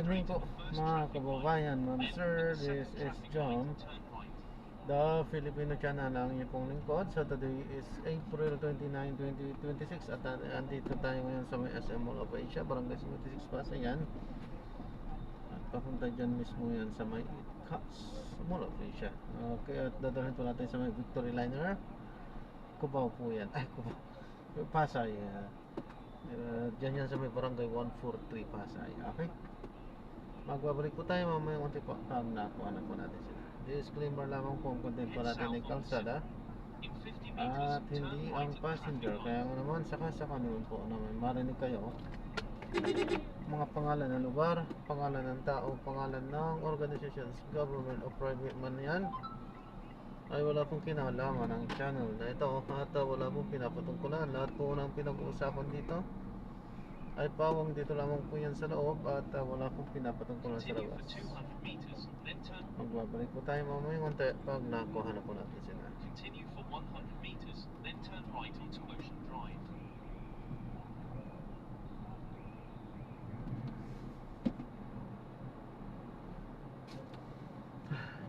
Evening po mga kababayan, ma'am sir, this is John, the Filipino channel ang inyong pong lingkod. So today is April 29, 2026 at andito tayo ngayon sa may SM Mall of Asia, Barangay 76 Pasayan. At papunta dyan mismo yan sa may Cuts Mall of Asia. Okay, at dadalhin po natin sa may Victory Liner. Cubao po yan, ay Cubao, Pasay. Dyan yan sa may Barangay 143 Pasay. Okay, magbabalik po tayo mamaya unti po pag nakuha na po natin sila. Disclaimer lamang po ang content po natin ay kalsada at hindi ang passenger. Kaya naman saka naman po naman marinig kayo mga pangalan ng lugar, pangalan ng tao, pangalan ng organizations, government o private man yan, ay wala pong kinalaman ng channel na ito at wala pong pinapatungkulan. Lahat po ng pinag-uusapan dito ay pawang dito lamang po yan sa loob at wala pong pinapatungkulan sa labas. Magbabalik po tayo mamaya konti pag nakuha na po natin sila. Continue for 100 meters, then turn right onto Ocean Drive.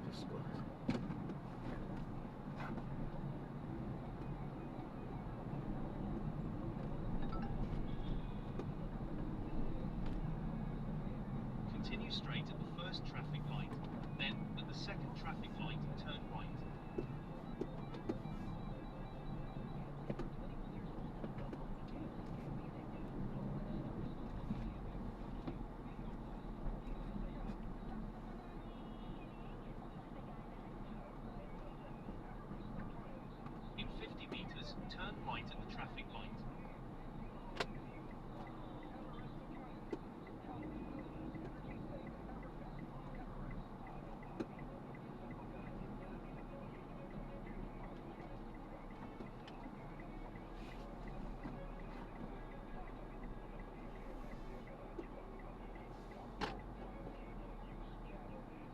Diyos ko. Continue straight at the first traffic light, then at the second traffic light, turn right. In 50 meters, turn right at the traffic light.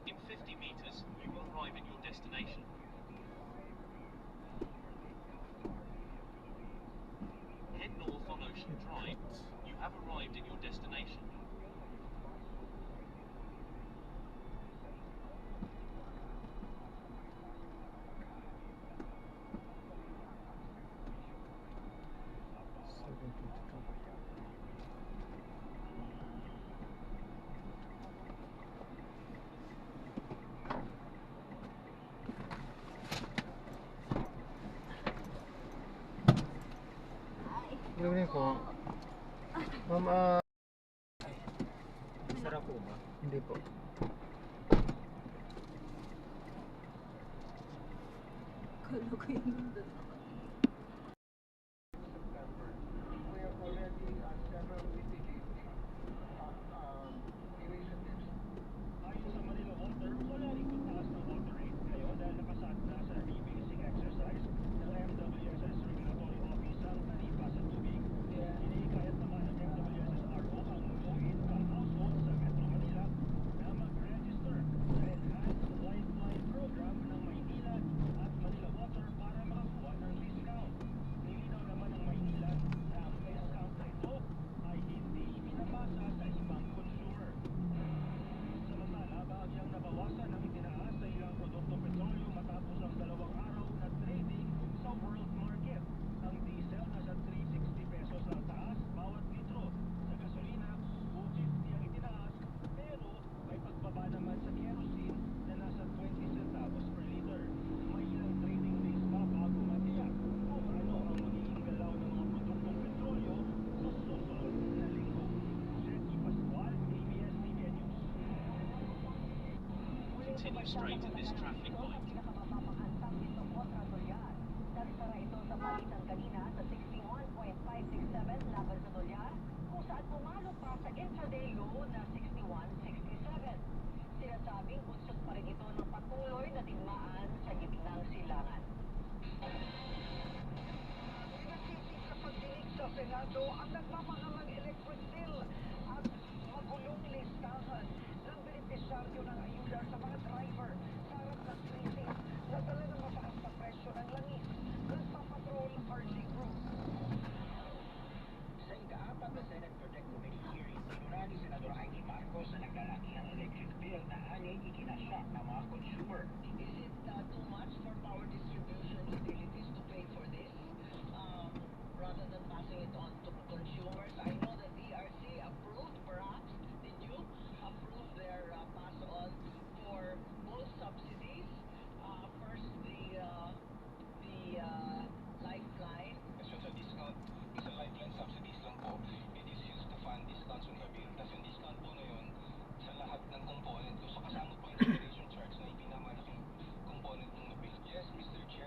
In 50 meters, you will arrive at your destination. Head north on Ocean Drive. You have arrived at your destination. Good evening po. Ma'am, Sarap po ba? hindi po. Kala ko yung nandun. We have already several mitigating eraser tips. Ayon sa Manila Water, wala rin pagtaas ng water rate ngayon dahil nakasaad na sa rebasing exercise ng MWSS Regulatory Office ang taripa sa tubig. Hinihikayat naman ng MWSSRO ang lutuin ang household sa Metro Manila na mag-register sa Enhanced Lifeline Program ng Maynila at Manila Water para makakuha ng discount. Nilinaw naman ng Maynila na ang discount na ito ay hindi pinamasa sa ibang consumer. Samantala, bahagyang nabawasan ang itinaas sa ilang produktong petrolyo matapos ang 2 araw na trading sa world market. Ang diesel nasa 360 pesos ang taas bawat litro. Sa gasolina, 250 ang itinaas, pero may pagbaba naman sa kerosene na nasa 20 centavos per liter. May ilang trading days pa bago matiyak kung ano ang magiging galaw ng mga produktong petrolyo sa susunod na linggo. Jackie Pascual, ABS-CBN News. Continue straight at this traffic light. Nagsara ito sa palitan kanina sa 61.567 laban sa dolyar, kung saan pumalo pa sa intraday low na 61.67. Sinasabing unsod pa rin ito ng patuloy na digmaan sa gitnang silangan. Pinasisi sa pagdinig sa Senado ang nagmamahalang electric bill at magulong listahan ng benepisyaryo ng ayuda sa mga driver sa harap ng krisis na dala ng mataas na presyo ng langis. Nagpapatrol RC Group. Sa ika-4 na Senate Project Committee hearing, sinunani Senador ikinasya ang mga consumer. Is it too much for power distribution utilities to pay for this rather than passing it on to consumers? I know that DRC approved, perhaps, did you approve their pass on for both subsidies? First, the lifeline. So sa discount, sa lifeline subsidies lang po, it is used to fund discounts on the bill. Tapos yung discount po na yun, sa lahat ng component ko, so kasama po yung generation charge na ipinamalaking component ng bill. Yes, Mr. Chair.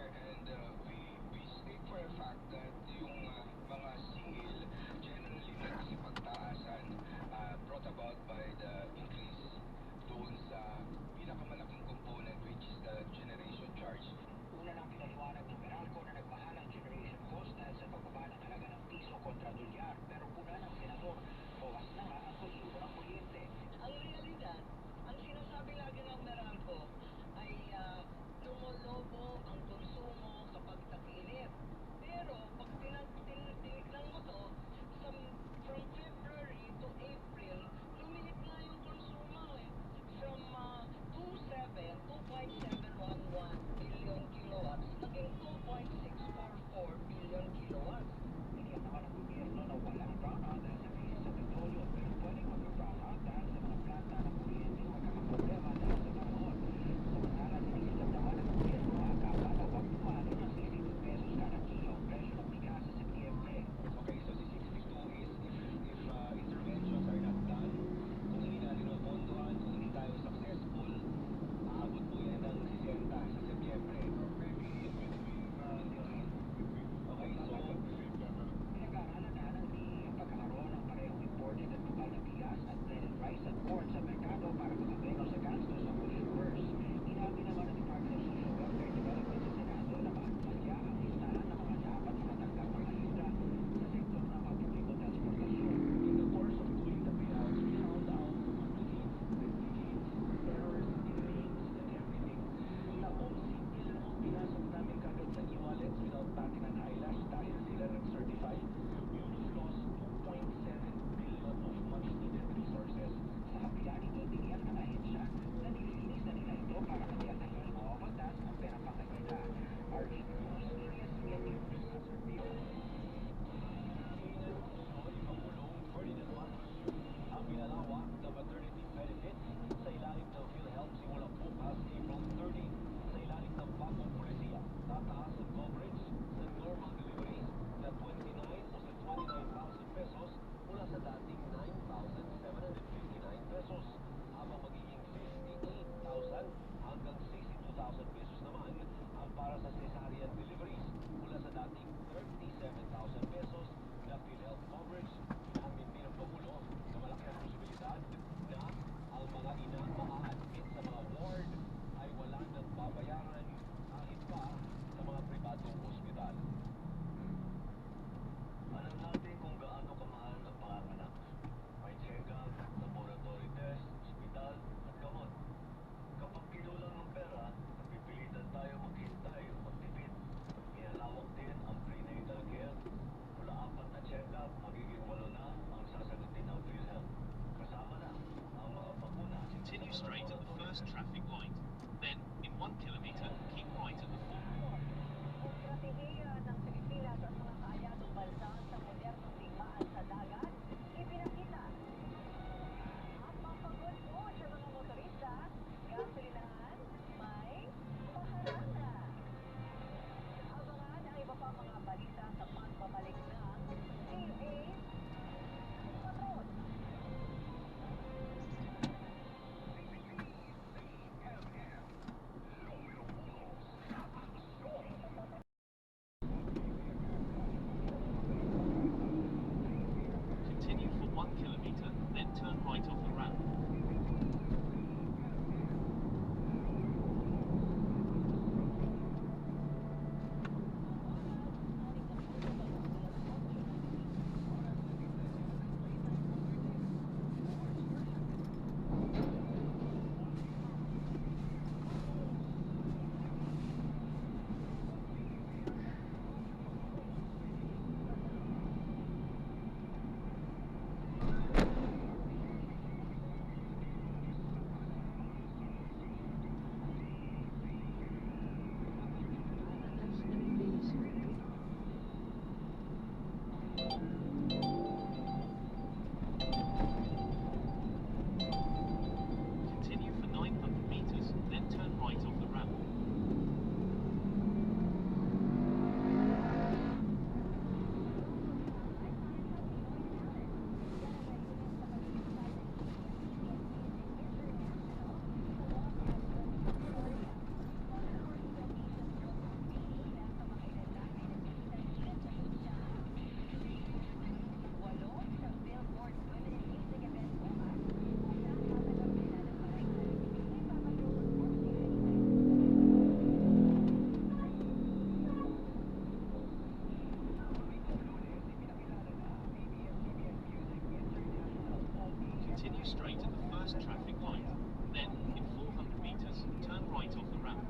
first traffic light. Then, in 400 meters, turn right off the ramp.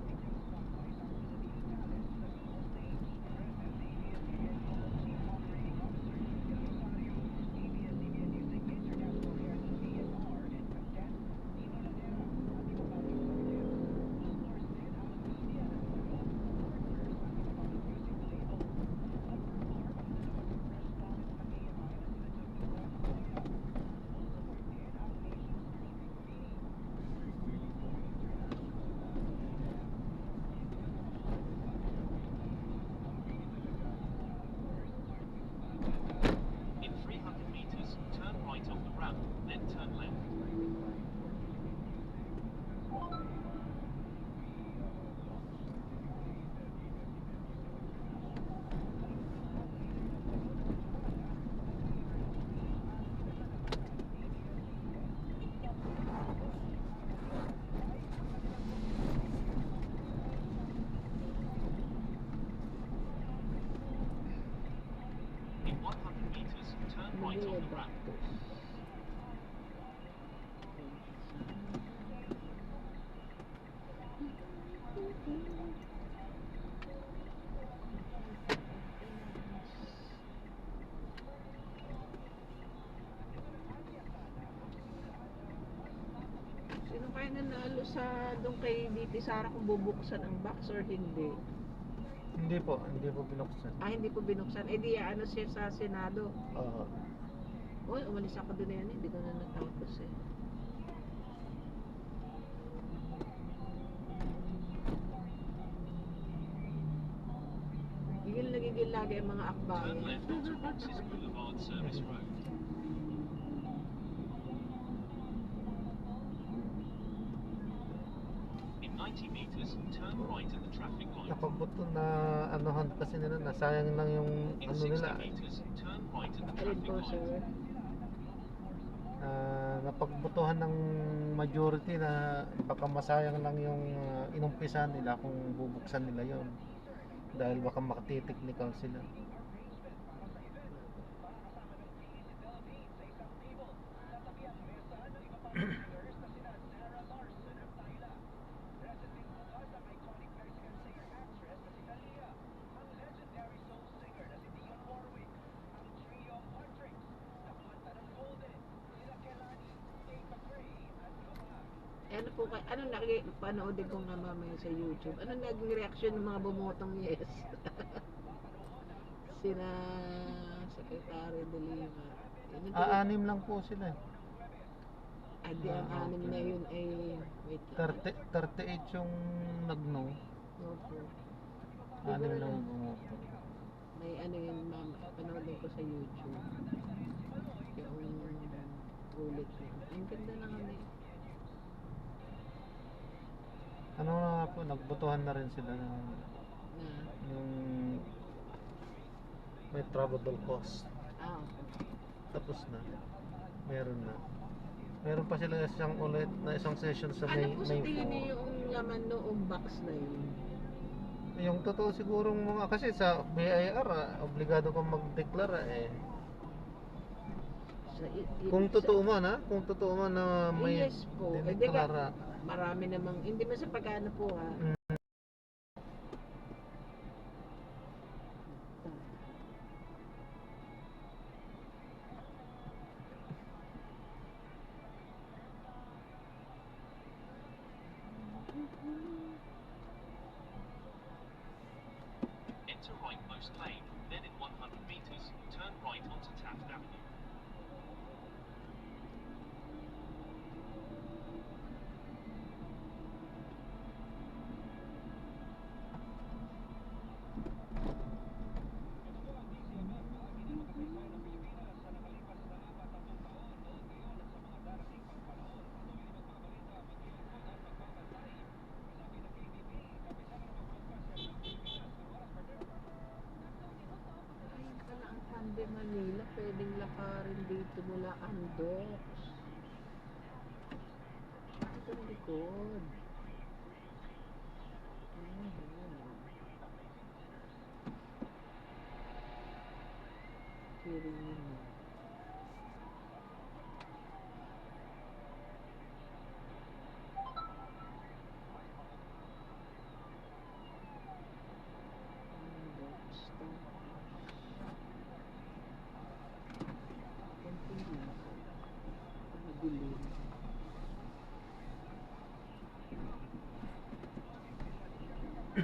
In 300 meters, turn right off the ramp, then turn left. In 100 meters, turn right off the ramp. Sino kaya nanalo sa doon kay DT Sara kung bubuksan ang box or hindi? Hindi po binuksan. Hindi po binuksan. Di ano siya sa Senado. Oo. Uy, umalis ako doon yan. Hindi ko na natapos eh. Gigil lagi ang mga akbayan. Turn left onto Roxas Boulevard Service Road. In 90 meters, turn right at the traffic light. Napagbuto na anuhan kasi nila, nasayang lang yung In ano 60 nila. meters, turn right at the Alin traffic po, light. sir? Napagbutuhan ng majority na baka masayang lang yung inumpisan nila kung bubuksan nila yon, dahil baka makati-technical sila. Ano po kay panoodin ko nga mamaya sa YouTube. Ano naging reaction ng mga bumotong yes? Sina Secretary de Lima. Aanim lang po sila. Adi ang anim na yun ay wait lang. 38 yung nag-no. Opo. Anim lang yung bumoto. May ano yun ma'am, panoodin ko sa YouTube. Yung ulit yun. Ang ganda na kami. Ano na po, nagbotohan na rin sila ng Na, yung may probable cause. okay. Tapos na. Meron na. Meron pa sila isang session sa May Ano po sa tingin 4. niyo yung laman noong box na yun? Yung totoo sigurong mga, kasi sa BIR obligado kang magdeklara eh. Kung totoo man na may yes po. dineklara. Marami namang, hindi man sa pagkano po ha. Enter right most lane, then in 100 meters, turn right onto Taft Avenue. Ayun pala ang Pande Manila, pwedeng lakarin dito mula Andox. Ito ang likod. Kirin. In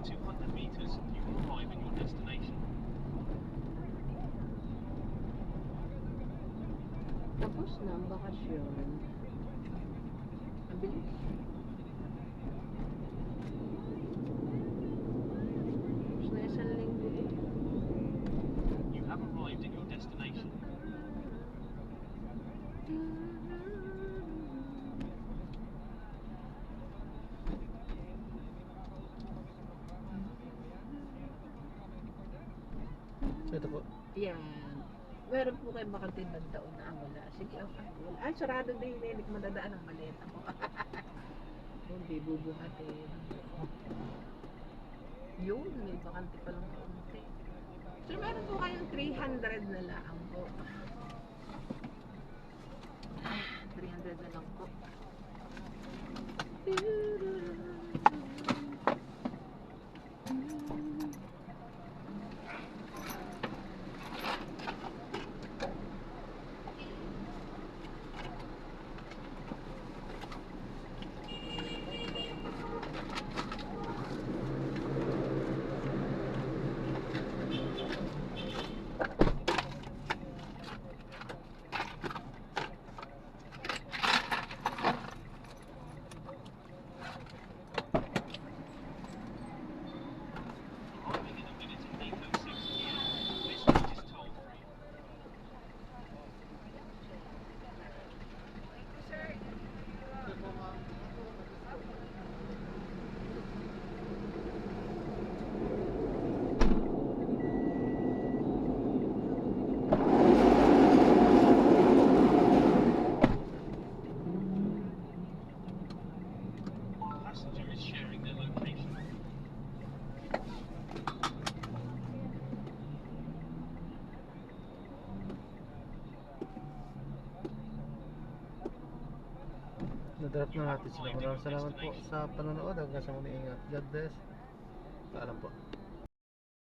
200 meters, you will arrive at your destination. Tapos na ang bakasyon. Ang bilis. Tapos na isang linggo. You have arrived at your destination. Ito po. Yan. Meron po kayo bakantid ng taon na wala. Sige, okay. Ay, sarado din yun. Hindi ko madadaan ang maleta ko. Hindi, bubuhatin. Yun, may bakante pa lang kaunti. So, meron po kayong 300 na lang po. 300 na lang po. Arriving in a minute at 8:06 p.m. This route is toll-free. Passenger is sharing their location. Na-drop na natin sila. Maraming salamat po sa panonood. Hanggang sa muli, ingat. God bless. Paalam po.